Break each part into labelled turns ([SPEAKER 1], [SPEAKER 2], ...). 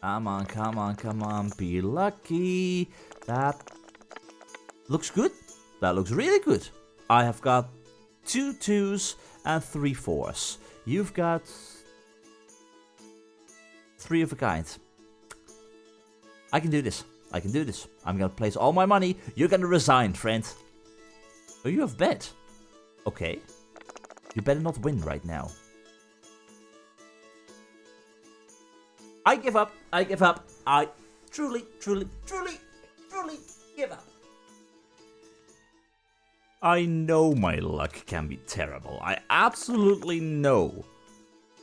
[SPEAKER 1] Come on, come on, come on. Be lucky. That looks good. That looks really good. I have got 2 2s and 3 4s. You've got 3 of a kind. I can do this. I can do this. I'm gonna place all my money. You're gonna resign, friend. Oh, you have bet. Okay. You better not win right now. I give up. I give up. I truly give up. I know my luck can be terrible. I absolutely know.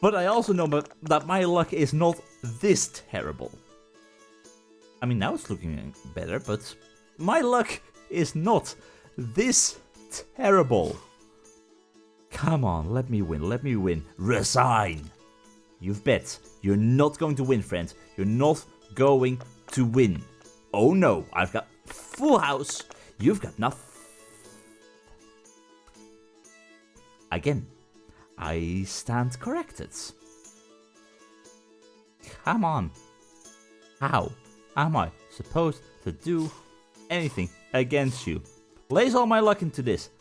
[SPEAKER 1] But I also know that my luck is not this terrible. I mean, now it's looking better, but my luck is not this terrible. Come on, let me win, let me win. Resign. You've bet. You're not going to win, friend. You're not going to win. Oh no, I've got full house. You've got nothing. Again, I stand corrected. Come on. How am I supposed to do anything against you? Place all my luck into this.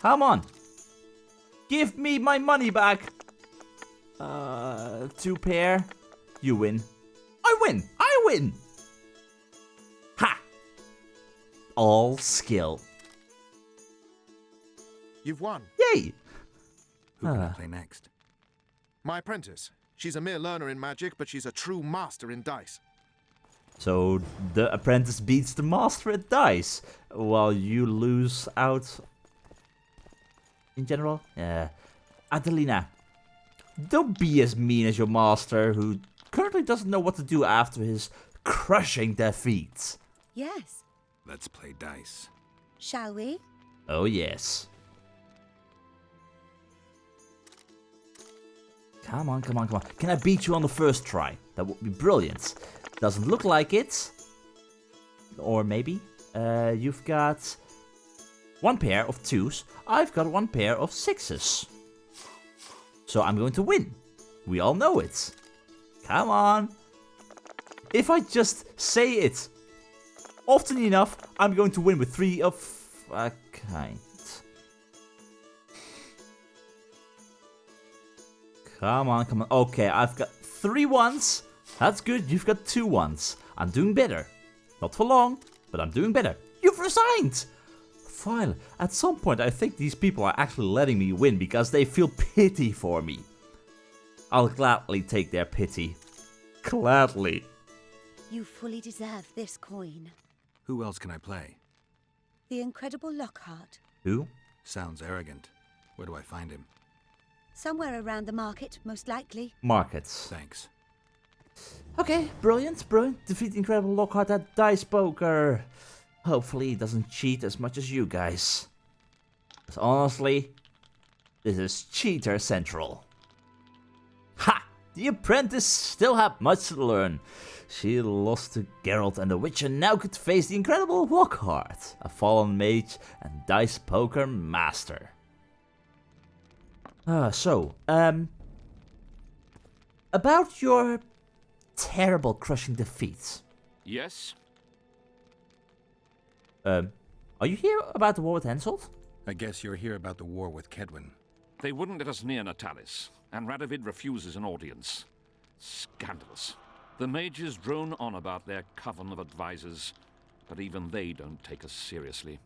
[SPEAKER 1] Come on. Give me my money back. 2 pair. You win. I win. I win. Ha. All skill.
[SPEAKER 2] You've won.
[SPEAKER 1] Yay.
[SPEAKER 3] Who can I play next?
[SPEAKER 2] My apprentice. She's a mere learner in magic, but she's a true master in dice.
[SPEAKER 1] So the apprentice beats the master at dice, while you lose out in general? Yeah. Adelina, don't be as mean as your master, who currently doesn't know what to do after his crushing defeat.
[SPEAKER 4] Yes.
[SPEAKER 3] Let's play dice.
[SPEAKER 4] Shall we?
[SPEAKER 1] Oh yes. Come on, come on, come on. Can I beat you on the first try? That would be brilliant. Doesn't look like it. Or maybe. You've got 1 pair of 2s. I've got 1 pair of 6s. So I'm going to win. We all know it. Come on. If I just say it often enough, I'm going to win with 3 of a kind. Come on, come on. Okay, I've got 3 1s. That's good. You've got 2 1s. I'm doing better. Not for long, but I'm doing better. You've resigned! Finally, at some point I think these people are actually letting me win because they feel pity for me. I'll gladly take their pity. Gladly.
[SPEAKER 4] You fully deserve this coin.
[SPEAKER 3] Who else can I play?
[SPEAKER 4] The incredible Lockhart.
[SPEAKER 1] Who?
[SPEAKER 3] Sounds arrogant. Where do I find him?
[SPEAKER 4] Somewhere around the market, most likely.
[SPEAKER 1] Markets.
[SPEAKER 3] Thanks.
[SPEAKER 1] Okay, brilliant, brilliant. Defeat the incredible Lockhart at Dice Poker. Hopefully he doesn't cheat as much as you guys. But honestly, this is Cheater Central. Ha! The apprentice still had much to learn. She lost to Geralt and the Witcher, now could face the incredible Lockhart, a fallen mage and Dice Poker master. About your terrible crushing defeats.
[SPEAKER 5] Yes?
[SPEAKER 1] Are you here about the war with Henselt?
[SPEAKER 3] I guess you're here about the war with Kedwin.
[SPEAKER 5] They wouldn't let us near Natalis, and Radovid refuses an audience. Scandalous. The mages drone on about their coven of advisors, but even they don't take us seriously.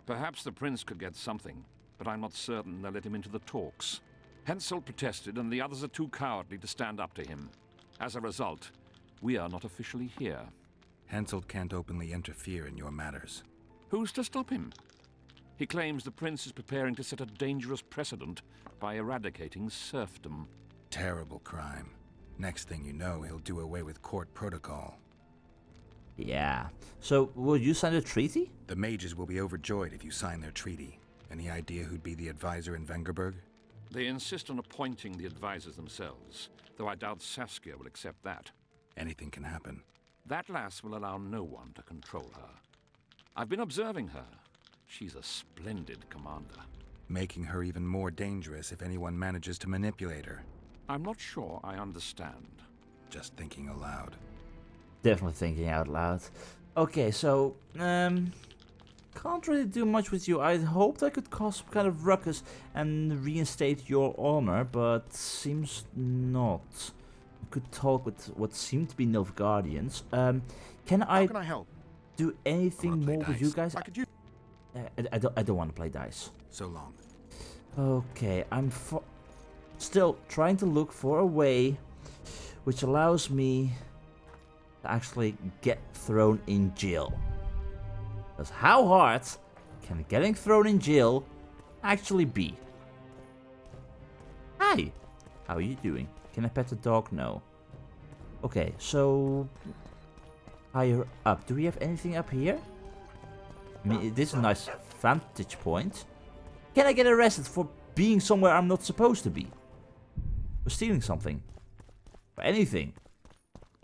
[SPEAKER 5] Perhaps the prince could get something, but I'm not certain they'll let him into the talks. Henselt protested, and the others are too cowardly to stand up to him. As a result, we are not officially here.
[SPEAKER 3] Henselt can't openly interfere in your matters.
[SPEAKER 5] Who's to stop him? He claims the prince is preparing to set a dangerous precedent by eradicating serfdom.
[SPEAKER 3] Terrible crime. Next thing you know, he'll do away with court protocol.
[SPEAKER 1] Yeah. So, will you sign a treaty?
[SPEAKER 3] The mages will be overjoyed if you sign their treaty. Any idea who'd be the advisor in Vengerberg?
[SPEAKER 5] They insist on appointing the advisors themselves, though I doubt Saskia will accept that.
[SPEAKER 3] Anything can happen.
[SPEAKER 5] That lass will allow no one to control her. I've been observing her. She's a splendid commander.
[SPEAKER 3] Making her even more dangerous if anyone manages to manipulate her.
[SPEAKER 5] I'm not sure I understand.
[SPEAKER 3] Just thinking aloud.
[SPEAKER 1] Definitely thinking out loud. Okay, so, can't really do much with you. I hoped I could cause some kind of ruckus and reinstate your honor, but seems not. I could talk with what seem to be Nilfgaardians. Can
[SPEAKER 2] How
[SPEAKER 1] I
[SPEAKER 2] can I help?
[SPEAKER 1] do anything
[SPEAKER 3] play
[SPEAKER 1] more with you
[SPEAKER 3] dice.
[SPEAKER 1] guys?
[SPEAKER 2] I could use.
[SPEAKER 1] I don't want to play dice.
[SPEAKER 3] So long.
[SPEAKER 1] Okay, I'm still trying to look for a way which allows me to actually get thrown in jail. Because how hard can getting thrown in jail actually be? Hi, how are you doing? Can I pet the dog? No. Okay, so higher up. Do we have anything up here? I mean, this is a nice vantage point. Can I get arrested for being somewhere I'm not supposed to be? For stealing something? For anything?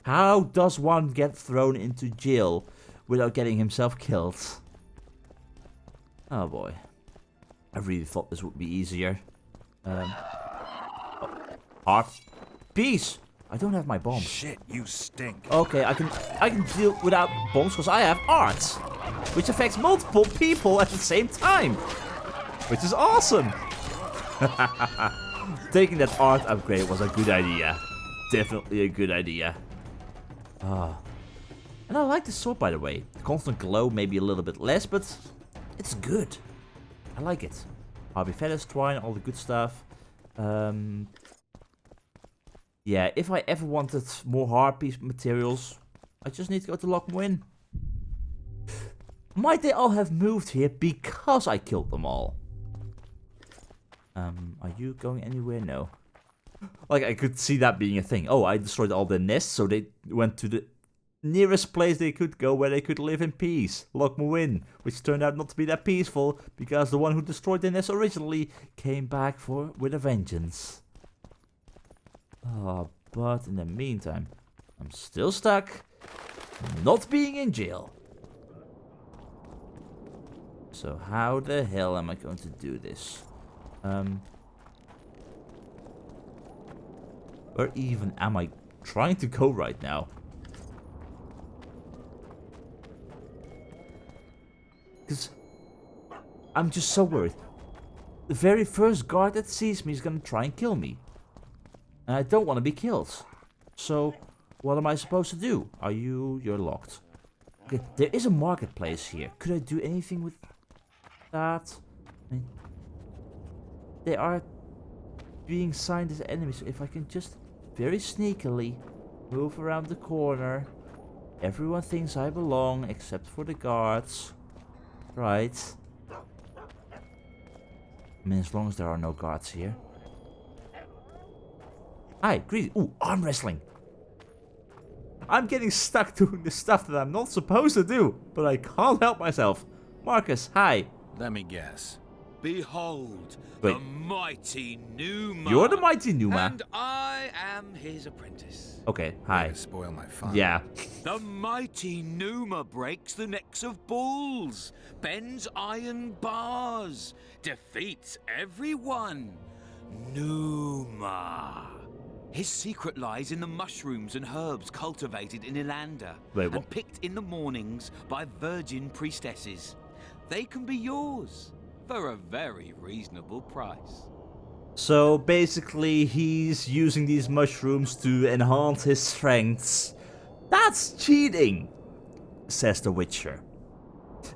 [SPEAKER 1] How does one get thrown into jail without getting himself killed? Oh boy. I really thought this would be easier. Heart. Peace! I don't have my bombs.
[SPEAKER 3] Shit, you stink.
[SPEAKER 1] Okay, I can deal without bombs because I have art, which affects multiple people at the same time, which is awesome. Taking that art upgrade was a good idea. Definitely a good idea. And I like the sword, by the way. The constant glow, maybe a little bit less, but it's good. I like it. Harvey Feathers, Twine, all the good stuff. Yeah, if I ever wanted more harpies materials, I just need to go to Loc Muínne. Might they all have moved here because I killed them all? Are you going anywhere? No. Like, I could see that being a thing. Oh, I destroyed all their nests, so they went to the nearest place they could go where they could live in peace. Loc Muínne, which turned out not to be that peaceful, because the one who destroyed their nest originally came back with a vengeance. Oh, but in the meantime, I'm still stuck, not being in jail. So how the hell am I going to do this? Where even am I trying to go right now? Because I'm just so worried. The very first guard that sees me is gonna try and kill me. And I don't want to be killed. So, what am I supposed to do? You're locked. Okay, there is a marketplace here. Could I do anything with that? I mean, they are being signed as enemies. If I can just very sneakily move around the corner. Everyone thinks I belong, except for the guards. Right. I mean, as long as there are no guards here. Hi, greedy. Ooh, arm wrestling. I'm getting stuck doing the stuff that I'm not supposed to do, but I can't help myself. Marcus, hi.
[SPEAKER 3] Let me guess.
[SPEAKER 6] Behold,
[SPEAKER 1] Wait.
[SPEAKER 6] the Mighty Numa.
[SPEAKER 1] You're the Mighty Numa.
[SPEAKER 6] And I am his apprentice.
[SPEAKER 1] Okay,
[SPEAKER 3] Way
[SPEAKER 1] hi.
[SPEAKER 3] to spoil my fun.
[SPEAKER 1] Yeah.
[SPEAKER 6] The Mighty Numa breaks the necks of bulls, bends iron bars, defeats everyone. Numa. His secret lies in the mushrooms and herbs cultivated in Elda
[SPEAKER 1] Wait, what?
[SPEAKER 6] and picked in the mornings by virgin priestesses. They can be yours for a very reasonable price.
[SPEAKER 1] So basically, he's using these mushrooms to enhance his strengths. That's cheating, says the Witcher.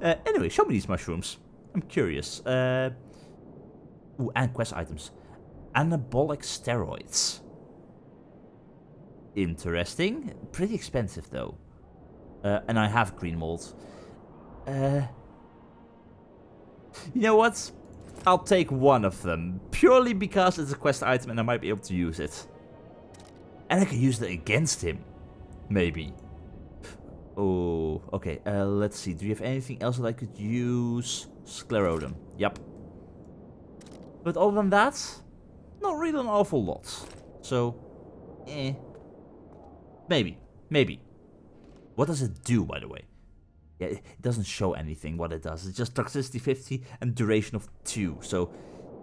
[SPEAKER 1] Anyway, show me these mushrooms. I'm curious. Ooh, and quest items. Anabolic steroids. Interesting. Pretty expensive though. And I have green mold. You know what? I'll take one of them. Purely because it's a quest item and I might be able to use it. And I can use it against him. Maybe. Oh, okay. Let's see. Do you have anything else that I could use? Sclerodon. Yep. But other than that, not really an awful lot. So, Maybe. Maybe. What does it do, by the way? Yeah, it doesn't show anything what it does. It's just toxicity 50 and duration of 2. So,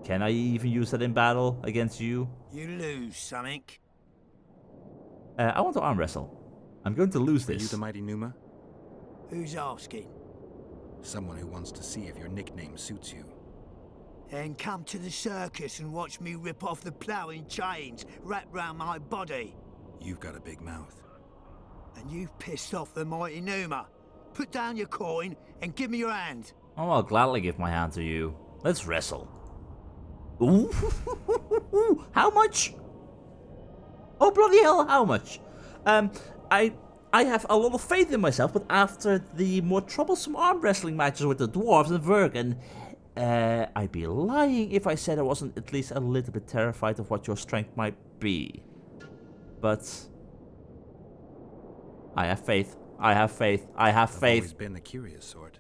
[SPEAKER 1] can I even use that in battle against you?
[SPEAKER 6] You lose something.
[SPEAKER 1] I want to arm wrestle. I'm going to lose
[SPEAKER 3] Are you
[SPEAKER 1] this.
[SPEAKER 3] the Mighty Numa?
[SPEAKER 7] Who's asking?
[SPEAKER 3] Someone who wants to see if your nickname suits you.
[SPEAKER 7] Then come to the circus and watch me rip off the ploughing chains wrapped round my body.
[SPEAKER 3] You've got a big mouth.
[SPEAKER 7] And you've pissed off the Mighty Numa. Put down your coin and give me your hand.
[SPEAKER 1] Oh, I'll gladly give my hand to you. Let's wrestle. Ooh. How much? Oh, bloody hell, how much? I have a lot of faith in myself, but after the more troublesome arm wrestling matches with the dwarves and Vergen, I'd be lying if I said I wasn't at least a little bit terrified of what your strength might be. But I have faith. I have faith. I have
[SPEAKER 3] I've
[SPEAKER 1] faith.
[SPEAKER 3] always been the curious sort.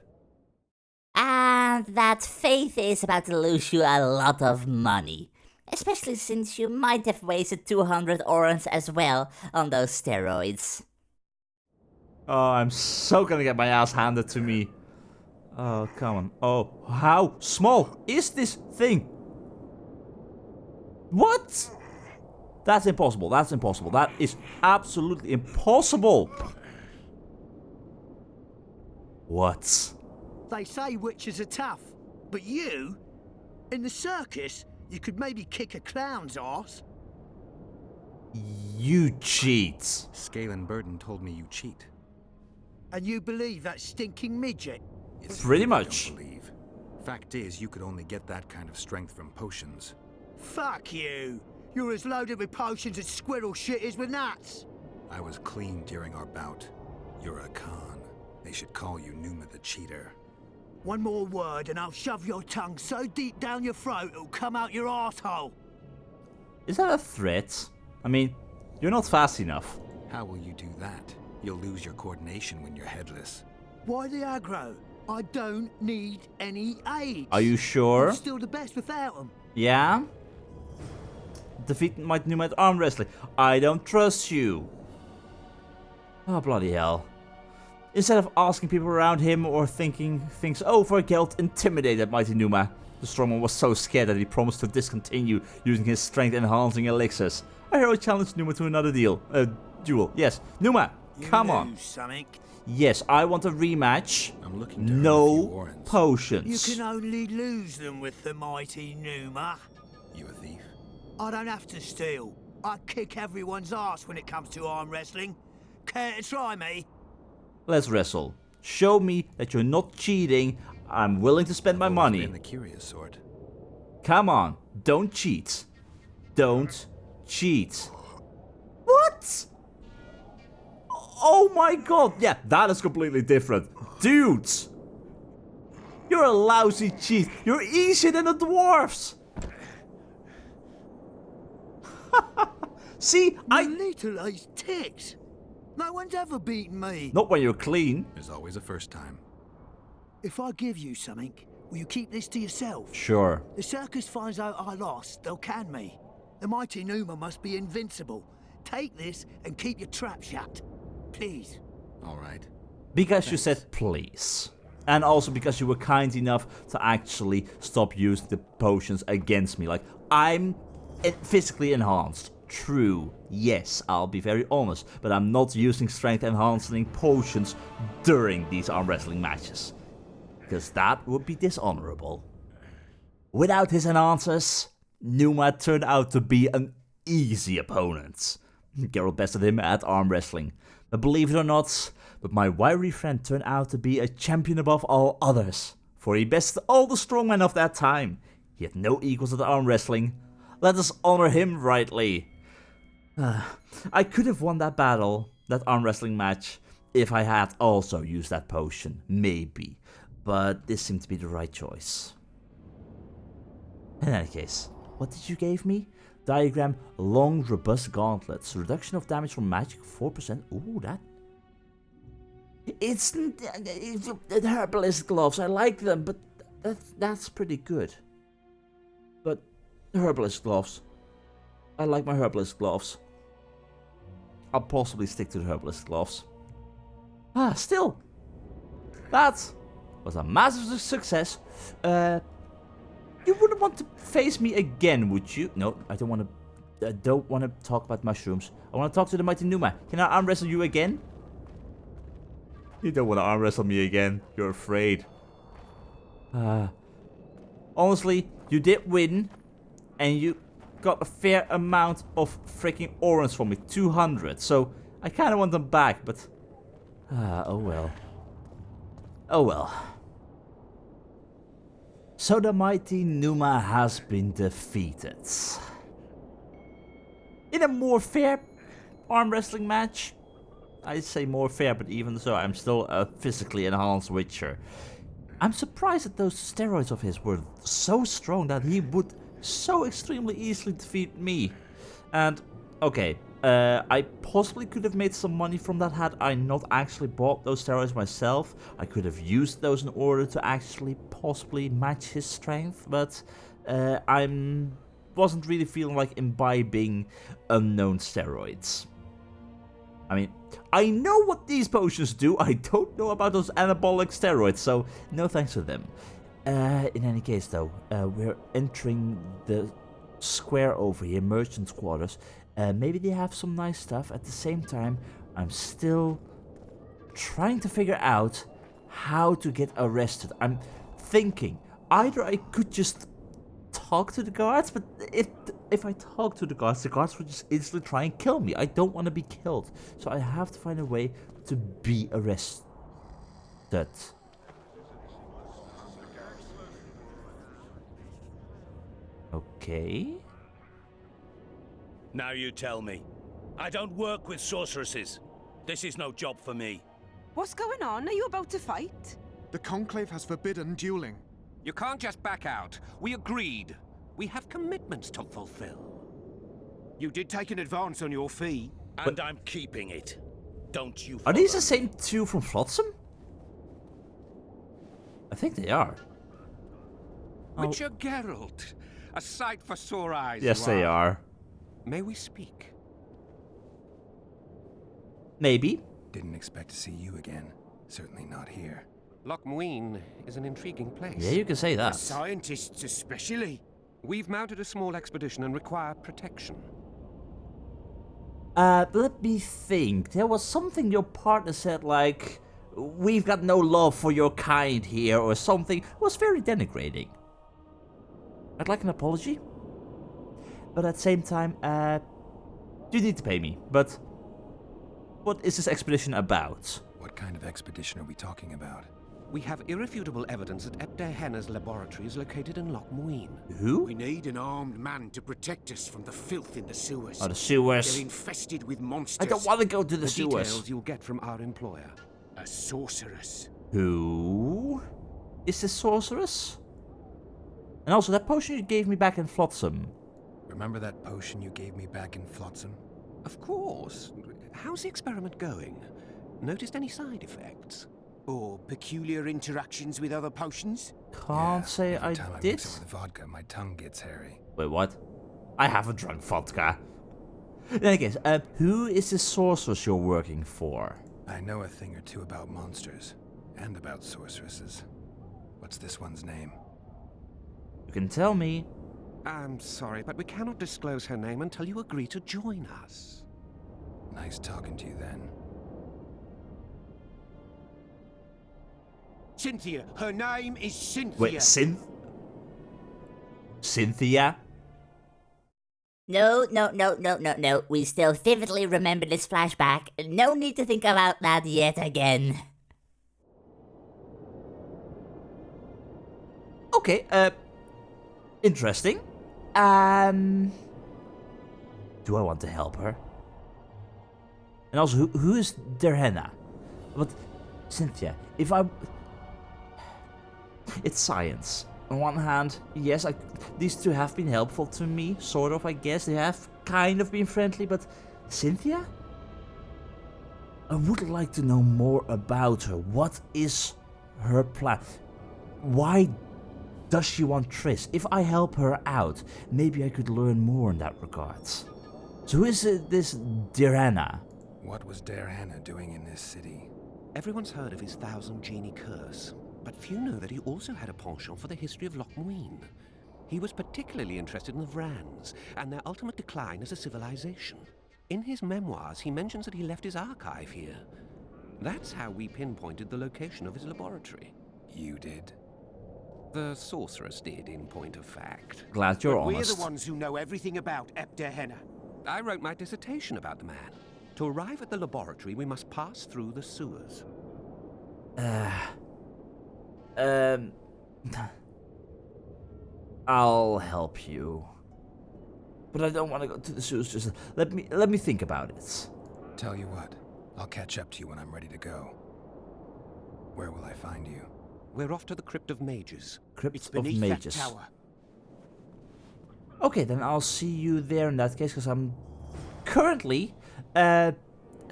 [SPEAKER 8] And that faith is about to lose you a lot of money. Especially since you might have wasted 200 orans as well on those steroids.
[SPEAKER 1] Oh, I'm so gonna get my ass handed to me. Oh, come on. Oh, how small is this thing? What? That's impossible. That's impossible. That is absolutely impossible. What?
[SPEAKER 7] They say witches are tough, but you, in the circus, you could maybe kick a clown's arse.
[SPEAKER 1] You cheat.
[SPEAKER 3] Scalen Burden told me you cheat.
[SPEAKER 7] And you believe that stinking midget?
[SPEAKER 3] It's
[SPEAKER 1] Pretty
[SPEAKER 3] you I
[SPEAKER 1] much.
[SPEAKER 3] don't believe. Fact is, you could only get that kind of strength from potions.
[SPEAKER 7] Fuck you! You're as loaded with potions as squirrel shit is with nuts!
[SPEAKER 3] I was clean during our bout. You're a con. They should call you Numa the Cheater.
[SPEAKER 7] One more word and I'll shove your tongue so deep down your throat it'll come out your arsehole.
[SPEAKER 1] Is that a threat? I mean, you're not fast enough.
[SPEAKER 3] How will you do that? You'll lose your coordination when you're headless.
[SPEAKER 7] Why the aggro? I don't need any aid.
[SPEAKER 1] Are you sure?
[SPEAKER 7] I'm still the best without them.
[SPEAKER 1] Yeah? Defeat Mighty Numa at arm wrestling. I don't trust you. Oh, bloody hell. Instead of asking people around him or thinking things over, Gelt intimidated Mighty Numa. The strongman was so scared that he promised to discontinue using his strength-enhancing elixirs. A hero challenged Numa to another duel. Yes, Numa, come on.
[SPEAKER 7] Something.
[SPEAKER 1] Yes, I want a rematch.
[SPEAKER 3] I'm looking to earn a few
[SPEAKER 1] No
[SPEAKER 3] orans.
[SPEAKER 1] potions.
[SPEAKER 7] You can only lose them with the Mighty Numa.
[SPEAKER 3] You a thief?
[SPEAKER 7] I don't have to steal. I kick everyone's ass when it comes to arm wrestling. Care to try me?
[SPEAKER 1] Let's wrestle. Show me that you're not cheating. I'm willing to spend my
[SPEAKER 3] I've always
[SPEAKER 1] money.
[SPEAKER 3] been the curious sort.
[SPEAKER 1] Come on, don't cheat. Don't cheat. What? Oh my god, yeah, that is completely different. Dude! You're a lousy cheat. You're easier than the dwarfs. See,
[SPEAKER 7] I little ace ticks. No one's ever beaten me.
[SPEAKER 1] Not when you're clean.
[SPEAKER 3] There's always a first time.
[SPEAKER 7] If I give you something, will you keep this to yourself?
[SPEAKER 1] Sure.
[SPEAKER 7] The circus finds out I lost, they'll can me. The Mighty Numa must be invincible. Take this and keep your trap shut. Please.
[SPEAKER 3] All right.
[SPEAKER 1] Because you said please. And also because you were kind enough to actually stop using the potions against me. Like, I'm physically enhanced. True. Yes, I'll be very honest. But I'm not using strength enhancing potions during these arm wrestling matches. Because that would be dishonorable. Without his enhancers, Numa turned out to be an easy opponent. Geralt bested him at arm wrestling. But believe it or not, but my wiry friend turned out to be a champion above all others. For he bested all the strongmen of that time. He had no equals at arm wrestling. Let us honor him rightly. I could have won that battle, that arm wrestling match, if I had also used that potion. Maybe. But this seemed to be the right choice. In any case, what did you give me? Diagram, long, robust gauntlets. Reduction of damage from magic, 4%. Ooh, that... It's the herbalist gloves. I like them, but that's pretty good. But the herbalist gloves. I like my herbalist gloves. I'll possibly stick to the herbalist gloves. Still. That was a massive success. You wouldn't want to face me again, would you? No, I don't want to talk about mushrooms. I want to talk to the Mighty Numa. Can I arm wrestle you again? You don't want to arm wrestle me again. You're afraid. Honestly, you did win. And you got a fair amount of freaking orans from me. 200. So I kind of want them back. But... oh well. Oh well. So the mighty Numa has been defeated. In a more fair arm wrestling match. I'd say more fair, but even so, I'm still a physically enhanced Witcher. I'm surprised that those steroids of his were so strong that he would so extremely easily defeat me. And, okay, I possibly could have made some money from that had I not actually bought those steroids myself. I could have used those in order to actually possibly match his strength, but wasn't really feeling like imbibing unknown steroids. I mean, I know what these potions do, I don't know about those anabolic steroids, so no thanks to them. In any case though, we're entering the square over here, merchant's quarters. Maybe they have some nice stuff. At the same time, I'm still trying to figure out how to get arrested. I'm thinking, either I could just talk to the guards, but if I talk to the guards would just instantly try and kill me. I don't want to be killed, so I have to find a way to be arrested. Okay.
[SPEAKER 9] Now you tell me. I don't work with sorceresses. This is no job for me.
[SPEAKER 10] What's going on? Are you about to fight?
[SPEAKER 2] The Conclave has forbidden dueling.
[SPEAKER 6] You can't just back out. We agreed. We have commitments to fulfill.
[SPEAKER 9] You did take an advance on your fee. And I'm keeping it. Don't you
[SPEAKER 1] Are these the same two from Flotsam? I think they are.
[SPEAKER 6] Witcher Geralt. A sight for sore eyes.
[SPEAKER 1] Yes, they are.
[SPEAKER 6] May we speak?
[SPEAKER 1] Maybe.
[SPEAKER 3] Didn't expect to see you again. Certainly not here.
[SPEAKER 11] Loc Muínne is an intriguing place.
[SPEAKER 1] Yeah, you can say that.
[SPEAKER 11] For scientists especially. We've mounted a small expedition and require protection.
[SPEAKER 1] Let me think. There was something your partner said like, we've got no love for your kind here, or something. It was very denigrating. I'd like an apology. But at the same time, you need to pay me. But what is this expedition about?
[SPEAKER 3] What kind of expedition are we talking about?
[SPEAKER 11] We have irrefutable evidence that Henna's laboratory is located in Loc Muínne.
[SPEAKER 1] Who?
[SPEAKER 2] We need an armed man to protect us from the filth in the sewers.
[SPEAKER 1] Oh, the sewers.
[SPEAKER 2] They're infested with monsters.
[SPEAKER 1] I don't want to go to the sewers.
[SPEAKER 11] Details you'll get from our employer.
[SPEAKER 2] A sorceress.
[SPEAKER 1] Who is this sorceress? And also, that potion you gave me back in Flotsam.
[SPEAKER 3] Remember that potion you gave me back in Flotsam?
[SPEAKER 11] Of course. How's the experiment going? Noticed any side effects?
[SPEAKER 2] Or peculiar interactions with other potions?
[SPEAKER 1] Can't say I
[SPEAKER 3] Every time I
[SPEAKER 1] did.
[SPEAKER 3] mix it with vodka, my tongue gets hairy.
[SPEAKER 1] Wait, what? I haven't drunk vodka. In any case, who is this sorceress you're working for?
[SPEAKER 3] I know a thing or two about monsters. And about sorceresses. What's this one's name?
[SPEAKER 1] You can tell me.
[SPEAKER 11] I'm sorry, but we cannot disclose her name until you agree to join us.
[SPEAKER 3] Nice talking to you then.
[SPEAKER 2] Cynthia. Her name is Cynthia.
[SPEAKER 1] Wait, Cynthia?
[SPEAKER 8] No. We still vividly remember this flashback. No need to think about that yet again.
[SPEAKER 1] Okay, interesting. Do I want to help her? And also, who is Henna? But, Cynthia, if I... It's science. On one hand, yes, these two have been helpful to me, sort of, I guess. They have kind of been friendly, but Cynthia? I would like to know more about her. What is her plan? Why does she want Triss? If I help her out, maybe I could learn more in that regard. So who is this Henna?
[SPEAKER 3] What was Henna doing in this city?
[SPEAKER 11] Everyone's heard of his 1,000 genie curse, but few know that he also had a penchant for the history of Loc Muínne. He was particularly interested in the Vrans and their ultimate decline as a civilization. In his memoirs, he mentions that he left his archive here. That's how we pinpointed the location of his laboratory.
[SPEAKER 3] You did?
[SPEAKER 11] The sorceress did, in point of fact.
[SPEAKER 1] Glad you're
[SPEAKER 9] But
[SPEAKER 1] honest.
[SPEAKER 9] we're the ones who know everything about Abderhenna.
[SPEAKER 11] I wrote my dissertation about the man. To arrive at the laboratory, we must pass through the sewers.
[SPEAKER 1] I'll help you. But I don't want to go to the sewers. Just let me think about it.
[SPEAKER 3] Tell you what, I'll catch up to you when I'm ready to go. Where will I find you?
[SPEAKER 11] We're off to the Crypt of Mages.
[SPEAKER 1] Crypt
[SPEAKER 9] It's
[SPEAKER 1] of
[SPEAKER 9] beneath that
[SPEAKER 1] Mages.
[SPEAKER 9] tower.
[SPEAKER 1] Okay, then I'll see you there in that case, because I'm currently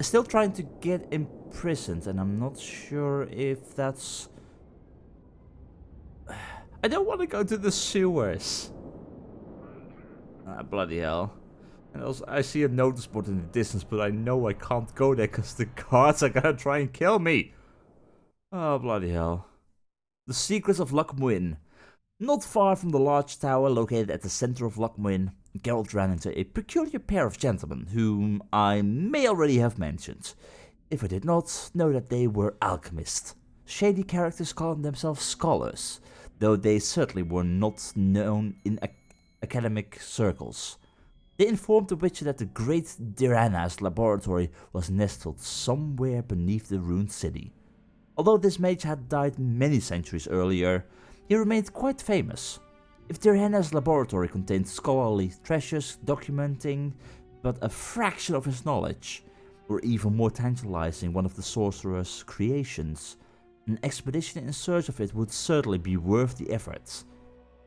[SPEAKER 1] still trying to get imprisoned, and I'm not sure if that's... I don't want to go to the sewers. Ah, bloody hell. And also, I see a notice board in the distance, but I know I can't go there because the guards are gonna try and kill me. Oh, bloody hell. The Secrets of Loc Muínne. Not far from the large tower located at the center of Loc Muínne, Geralt ran into a peculiar pair of gentlemen, whom I may already have mentioned. If I did not, know that they were alchemists. Shady characters calling themselves scholars, though they certainly were not known in academic circles. They informed the Witcher that the great Dirana's laboratory was nestled somewhere beneath the ruined city. Although this mage had died many centuries earlier, he remained quite famous. If Dirana's laboratory contained scholarly treasures documenting but a fraction of his knowledge, or even more tantalizing one of the sorcerer's creations, an expedition in search of it would certainly be worth the effort.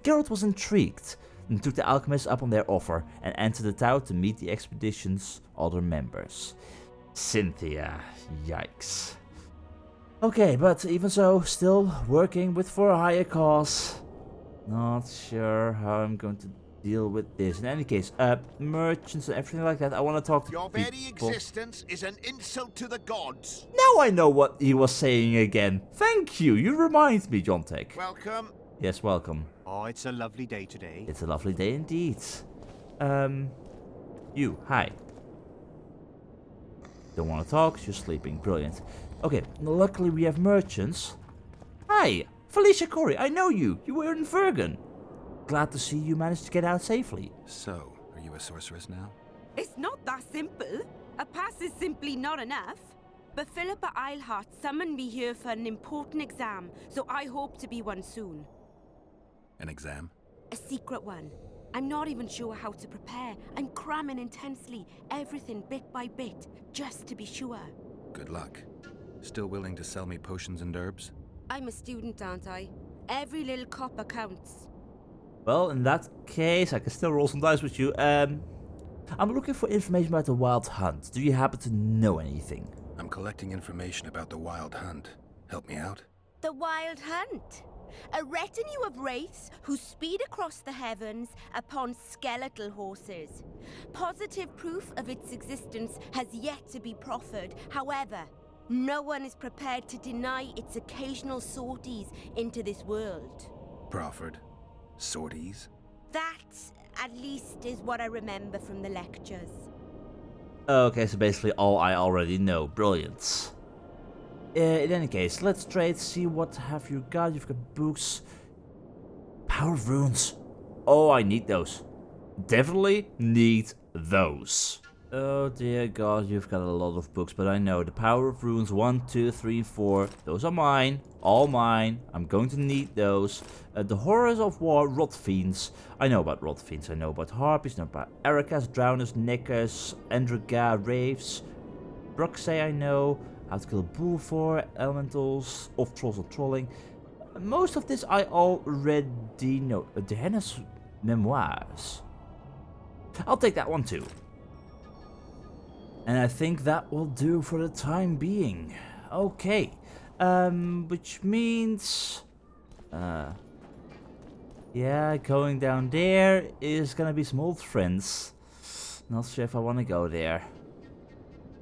[SPEAKER 1] Geralt was intrigued and took the alchemists up on their offer and entered the tower to meet the expedition's other members. Cynthia, yikes. Okay, but even so, still working for a higher cause. Not sure how I'm going to deal with this. In any case, merchants and everything like that, I want to talk to
[SPEAKER 12] Your
[SPEAKER 1] people.
[SPEAKER 12] very existence is an insult to the gods.
[SPEAKER 1] Now I know what he was saying again. Thank you, you remind me, John Tech.
[SPEAKER 12] Welcome.
[SPEAKER 1] Yes, welcome.
[SPEAKER 9] Oh, it's a lovely day today.
[SPEAKER 1] It's a lovely day indeed. You, hi. Don't want to talk, you're sleeping. Brilliant. Okay, luckily we have merchants. Hi, Felicia Corey, I know you. You were in Vergen. Glad to see you managed to get out safely.
[SPEAKER 3] So, are you a sorceress now?
[SPEAKER 10] It's not that simple. A pass is simply not enough. But Philippa Eilhart summoned me here for an important exam, so I hope to be one soon.
[SPEAKER 3] An exam?
[SPEAKER 10] A secret one. I'm not even sure how to prepare. I'm cramming intensely, everything bit by bit, just to be sure.
[SPEAKER 3] Good luck. Still willing to sell me potions and herbs?
[SPEAKER 10] I'm a student, aren't I? Every little copper counts.
[SPEAKER 1] Well, in that case, I can still roll some dice with you. I'm looking for information about the Wild Hunt. Do you happen to know anything?
[SPEAKER 3] I'm collecting information about the Wild Hunt. Help me out?
[SPEAKER 10] The Wild Hunt. A retinue of wraiths who speed across the heavens upon skeletal horses. Positive proof of its existence has yet to be proffered. However, no one is prepared to deny its occasional sorties into this world.
[SPEAKER 3] Proffered? Sorties?
[SPEAKER 10] That, at least, is what I remember from the lectures.
[SPEAKER 1] Okay, so basically all I already know. Brilliant. In any case, let's trade, see what have you got. You've got books. Power of Runes. Oh, I need those. Definitely need those. Oh dear God, you've got a lot of books, but I know the Power of Runes 1, 2, 3, 4. Those are mine, all mine. I'm going to need those. The Horrors of War, Rot Fiends. I know about Rot Fiends. I know about Harpies, I know about Erikas, Drowners, Nickers, Endriga, Wraiths. Bruxay I know. How to Kill a Bull for Elementals, of Trolls and Trolling. Most of this I already know. Diana's Memoirs. I'll take that one too. And I think that will do for the time being. Okay. Which means... yeah, going down there is gonna be some old friends. Not sure if I want to go there.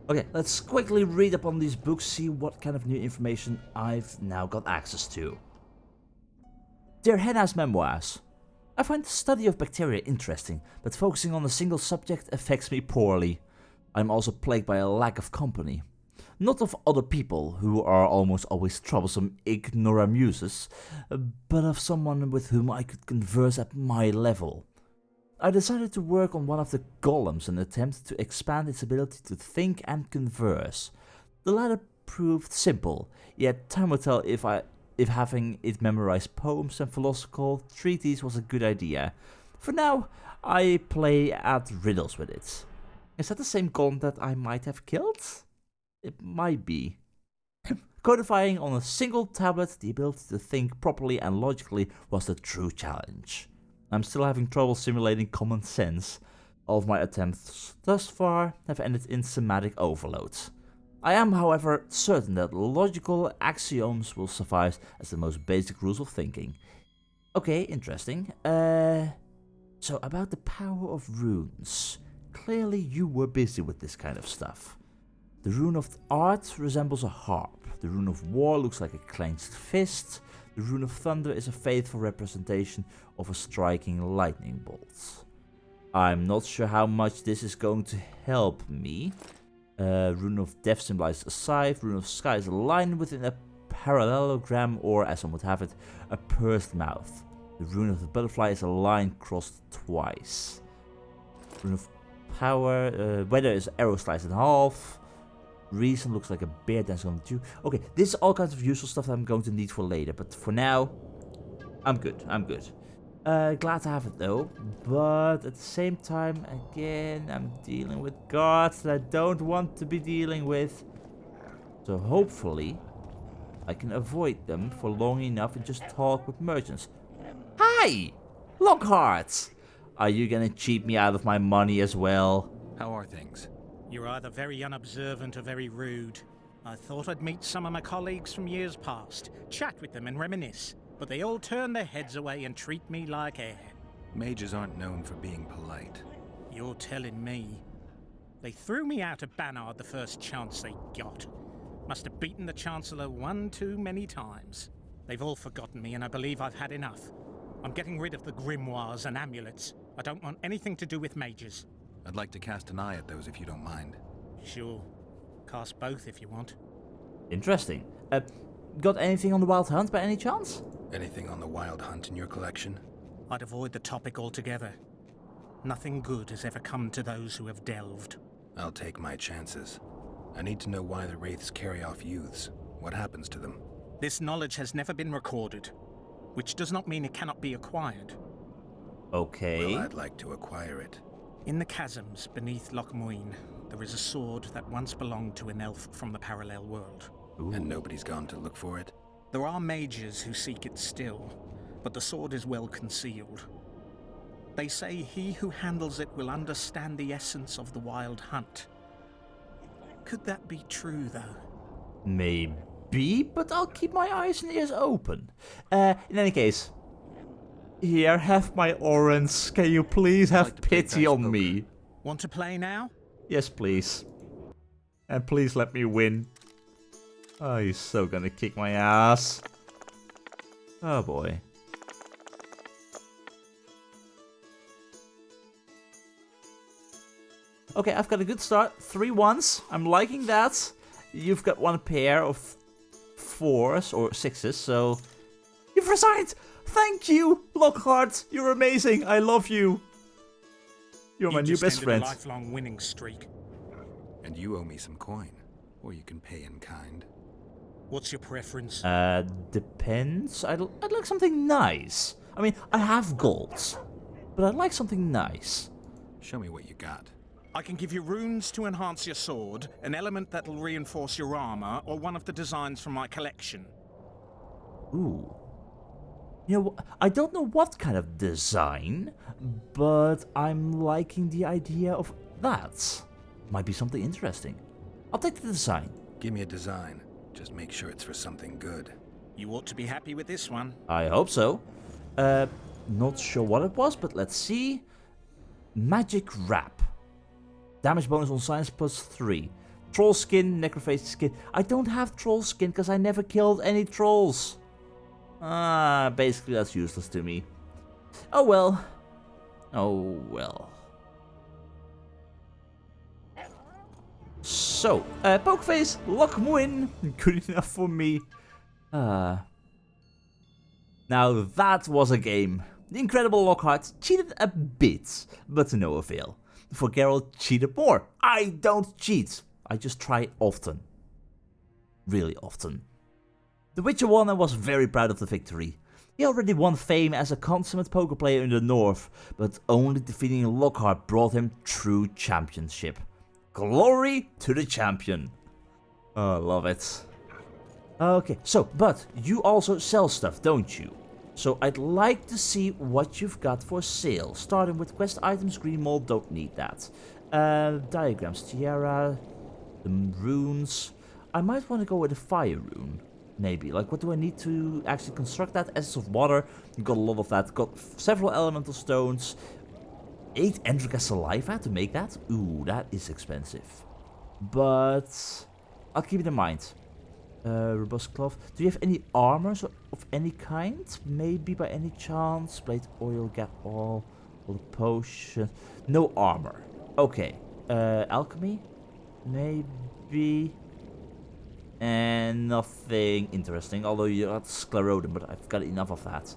[SPEAKER 1] Okay, let's quickly read up on these books, see what kind of new information I've now got access to. Dear Henna's Memoirs. I find the study of bacteria interesting, but focusing on a single subject affects me poorly. I'm also plagued by a lack of company. Not of other people, who are almost always troublesome ignoramuses, but of someone with whom I could converse at my level. I decided to work on one of the golems in an attempt to expand its ability to think and converse. The latter proved simple, yet time will tell if having it memorize poems and philosophical treatises was a good idea. For now, I play at riddles with it. Is that the same golem that I might have killed? It might be. Codifying on a single tablet the ability to think properly and logically was the true challenge. I'm still having trouble simulating common sense. All of my attempts thus far have ended in semantic overload. I am, however, certain that logical axioms will suffice as the most basic rules of thinking. Okay, interesting. So about the power of runes. Clearly you were busy with this kind of stuff. The rune of art resembles a harp. The rune of war looks like a clenched fist. The rune of thunder is a faithful representation of a striking lightning bolt. I'm not sure how much this is going to help me. Rune of death symbolizes a scythe. Rune of sky is a line within a parallelogram, or as some would have it, a pursed mouth. The rune of the butterfly is a line crossed twice. Rune of power, weather is arrow sliced in half. Reason looks like a bear dancing on the dew. Okay, this is all kinds of useful stuff that I'm going to need for later, but for now, I'm good. Glad to have it though, but at the same time, again, I'm dealing with guards that I don't want to be dealing with. So hopefully, I can avoid them for long enough and just talk with merchants. Hi! Lockhart! Are you gonna cheat me out of my money as well?
[SPEAKER 3] How are things?
[SPEAKER 13] You're either very unobservant or very rude. I thought I'd meet some of my colleagues from years past, chat with them and reminisce, but they all turn their heads away and treat me like air.
[SPEAKER 3] Mages aren't known for being polite.
[SPEAKER 13] You're telling me. They threw me out of Banard the first chance they got. Must have beaten the Chancellor one too many times. They've all forgotten me and I believe I've had enough. I'm getting rid of the grimoires and amulets. I don't want anything to do with mages.
[SPEAKER 3] I'd like to cast an eye at those if you don't mind.
[SPEAKER 13] Sure. Cast both if you want.
[SPEAKER 1] Interesting. Got anything on the Wild Hunt by any chance?
[SPEAKER 3] Anything on the Wild Hunt in your collection?
[SPEAKER 13] I'd avoid the topic altogether. Nothing good has ever come to those who have delved.
[SPEAKER 3] I'll take my chances. I need to know why the Wraiths carry off youths. What happens to them?
[SPEAKER 13] This knowledge has never been recorded, which does not mean it cannot be acquired.
[SPEAKER 1] Okay.
[SPEAKER 3] Well, I'd like to acquire it.
[SPEAKER 13] In the chasms beneath Loc Muínne, there is a sword that once belonged to an elf from the parallel world.
[SPEAKER 3] Ooh. And nobody's gone to look for it?
[SPEAKER 13] There are mages who seek it still, but the sword is well concealed. They say he who handles it will understand the essence of the Wild Hunt. Could that be true, though?
[SPEAKER 1] Maybe, but I'll keep my eyes and ears open. In any case, here, have my orange. Can you please have pity on me?
[SPEAKER 13] Want to play now?
[SPEAKER 1] Yes, please. And please let me win. Oh, he's so gonna kick my ass. Oh boy. Okay, I've got a good start. 3 ones. I'm liking that. You've got one pair of 4s or 6s, so... You've resigned! Thank you, Lockhart. You're amazing. I love you. You're my new best friend.
[SPEAKER 13] A lifelong winning streak.
[SPEAKER 3] And you owe me some coin, or you can pay in kind.
[SPEAKER 13] What's your preference?
[SPEAKER 1] Depends. I'd like something nice. I mean, I have gold, but I'd like something nice.
[SPEAKER 3] Show me what you got.
[SPEAKER 13] I can give you runes to enhance your sword, an element that'll reinforce your armor, or one of the designs from my collection.
[SPEAKER 1] Ooh. You know, I don't know what kind of design, but I'm liking the idea of that. Might be something interesting. I'll take the design.
[SPEAKER 3] Give me a design. Just make sure it's for something good.
[SPEAKER 13] You ought to be happy with this one.
[SPEAKER 1] I hope so. Not sure what it was, but let's see. Magic Wrap. Damage bonus on science +3. Troll skin, necrophage skin. I don't have troll skin because I never killed any trolls. Basically that's useless to me. Oh well. So, Pokeface, Loc Muínne, good enough for me. Now that was a game. The incredible Lockhart cheated a bit, but to no avail. For Geralt cheated more. I don't cheat. I just try often. Really often. The Witcher won and was very proud of the victory. He already won fame as a consummate poker player in the north, but only defeating Lockhart brought him true championship. Glory to the champion. Oh, I love it. Okay, so, but you also sell stuff, don't you? So I'd like to see what you've got for sale. Starting with quest items, green mold, don't need that. Diagrams, tiara, the runes. I might want to go with a fire rune. Maybe. Like, what do I need to actually construct that? Essence of water. Got a lot of that. Got several elemental stones. 8 Endrica saliva to make that. Ooh, that is expensive. But I'll keep it in mind. Robust cloth. Do you have any armor of any kind? Maybe by any chance. Blade oil, get all the potion. No armor. Okay. Alchemy? Maybe. And nothing interesting. Although you got sclerodum, but I've got enough of that.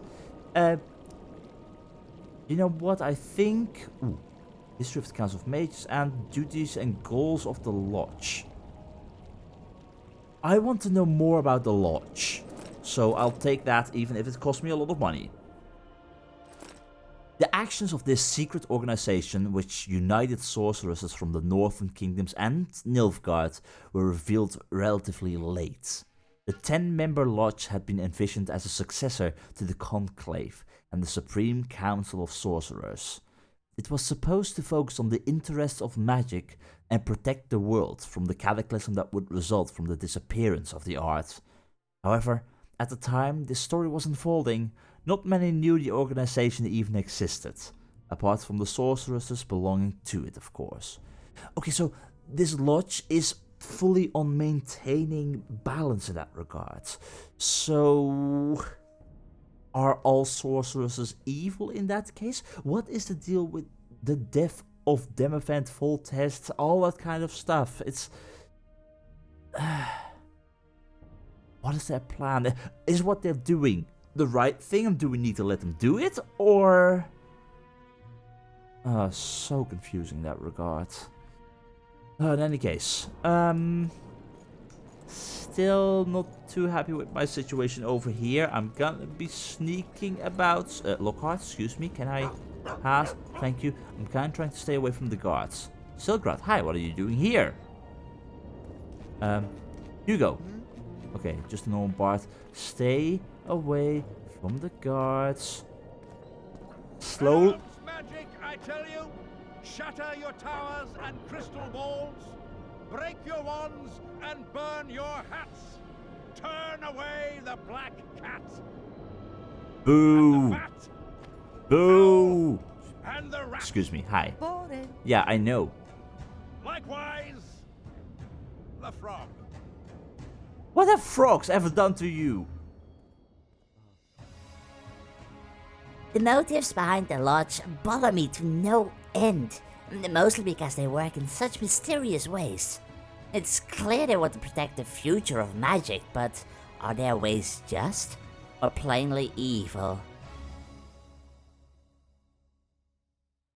[SPEAKER 1] You know what? I think. Ooh. History of the Council of Mages and duties and goals of the Lodge. I want to know more about the Lodge, so I'll take that even if it costs me a lot of money. The actions of this secret organization, which united sorceresses from the northern kingdoms and Nilfgaard, were revealed relatively late. The 10-member Lodge had been envisioned as a successor to the Conclave and the Supreme Council of Sorcerers. It was supposed to focus on the interests of magic and protect the world from the cataclysm that would result from the disappearance of the art. However, at the time this story was unfolding, not many knew the organization even existed, apart from the sorceresses belonging to it, of course. Okay, so this lodge is fully on maintaining balance in that regard. So, are all sorceresses evil in that case? What is the deal with the death of Demavent, Voltest, all that kind of stuff? It's... what is their plan? Is what they're doing the right thing, and do we need to let them do it? Or... so confusing in that regard. In any case, still not too happy with my situation over here. I'm gonna be sneaking about. Lockhart, excuse me, can I pass? Thank you. I'm kind of trying to stay away from the guards. Silgrad, hi, what are you doing here? Hugo. Okay, just a normal bard. Stay away from the guards. Slow.
[SPEAKER 14] Magic, I tell you. Shatter your towers and crystal balls. Break your wands and burn your hats. Turn away the black cat.
[SPEAKER 1] Boo. Boo.
[SPEAKER 14] And the rat.
[SPEAKER 1] Excuse me. Hi. Yeah, I know.
[SPEAKER 14] Likewise, the frog.
[SPEAKER 1] What have frogs ever done to you?
[SPEAKER 8] The motives behind the lodge bother me to no end, mostly because they work in such mysterious ways. It's clear they want to protect the future of magic, but are their ways just or plainly evil?